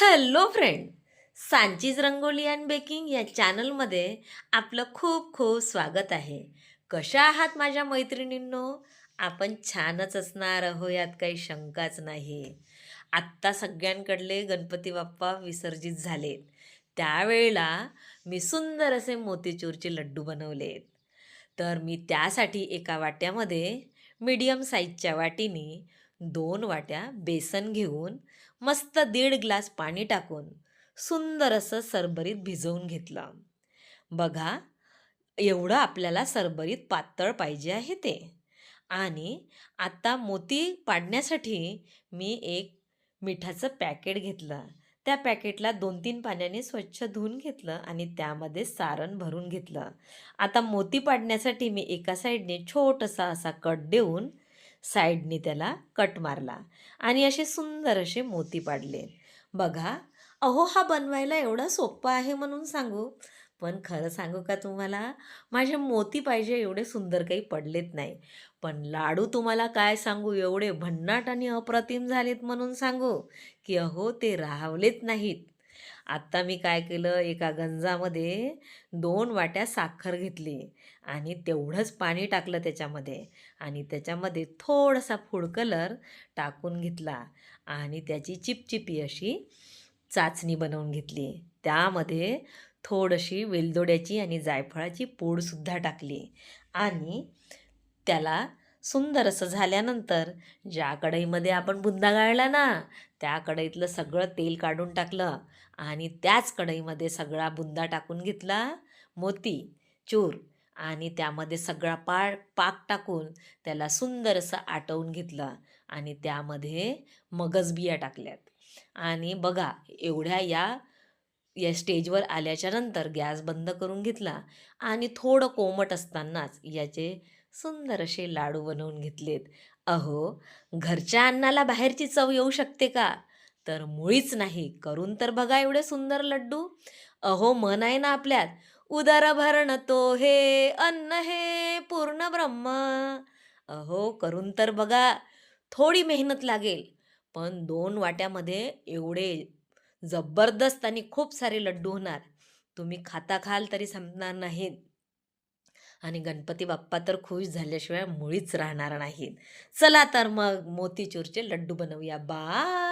Hello friend, Sanchi's Rangoli and baking या चॅनलमध्ये आपलं खूप खूप स्वागत आहे. कशा आहात माझ्या मैत्रिणींनो? आपण छानच असणार आहो, यात काही शंकाच नाही. आत्ता सगळ्यांकडले गणपती बाप्पा विसर्जित झालेत. त्यावेळेला मी सुंदर असे मोतीचूरचे लड्डू बनवलेत. तर मी त्यासाठी एका वाट्यामध्ये मीडियम साईजच्या वाटीनी 2 वाट्या बेसन घेऊन मस्त 1.5 ग्लास पाणी टाकून सुंदर असं सरभरीत भिजवून घेतलं. बघा, एवढं आपल्याला सरभरीत पातळ पाहिजे आहे ते. आणि आता मोती पाडण्यासाठी मी एक मिठाचं पॅकेट घेतलं. त्या पॅकेटला 2-3 पाण्याने स्वच्छ धुवून घेतलं आणि त्यामध्ये सारण भरून घेतलं. आता मोती पाडण्यासाठी मी एका साईडने छोटासा असा कट देऊन साईडने त्याला कट मारला आणि असे सुंदर असे मोती पाडले. बघा, अहो हा बनवायला एवढा सोप्पा आहे म्हणून सांगू, पण खरं सांगू का तुम्हाला, माझे मोती पाहिजे एवढे सुंदर काही पडलेत नाही. पण लाडू तुम्हाला काय सांगू, एवढे भन्नाट आणि अप्रतिम झालेत म्हणून सांगू, की अहो ते राहवलेत नाहीत. आता मी काय केलं, एका गंजामध्ये 2 वाट्या साखर घेतली आणि तेवढंच पाणी टाकलं त्याच्यामध्ये आणि त्याच्यामध्ये थोडासा फूड कलर टाकून घेतला आणि त्याची चिपचिपी अशी चाचणी बनवून घेतली. त्यामध्ये थोडीशी वेलदोड्याची आणि जायफळाची पूडसुद्धा टाकली आणि त्याला सुंदर असं झाल्यानंतर ज्या कढईमध्ये आपण बुंदा गाळला ना, त्या कढईतलं सगळं तेल काढून टाकलं आणि त्याच कढईमध्ये सगळा बुंदा टाकून घेतला, मोती, चूर आणि त्यामध्ये सगळा पाक टाकून त्याला सुंदर असं आटवून घेतलं आणि त्यामध्ये मगजबिया टाकल्यात. आणि बघा, एवढ्या या स्टेजवर आल्याच्या नंतर गॅस बंद करून घेतला आणि थोडं कोमट असतानाच याचे सुंदर असे लाडू बनवून घेतलेत. अहो, घरच्या अन्नाला बाहेरची चव येऊ शकते का? तर मुळीच नाही. करून तर बघा एवढे सुंदर लड्डू. अहो, म्हण आहे ना आपल्यात, "उदर भरण तो हे, अन्न हे पूर्ण ब्रह्म." अहो, करून तर बघा. थोडी मेहनत लागेल, पण 2 वाट्यामध्ये एवढे जबरदस्त आणि खूप सारे लड्डू होणार. तुम्ही खाता खाल तरी संपणार नाहीत आणि गणपती बाप्पा तर खुश झाल्याशिवाय मुळीच राहणार नाहीत. चला तर मग मोतीचूरचे लड्डू बनवूया. बाय.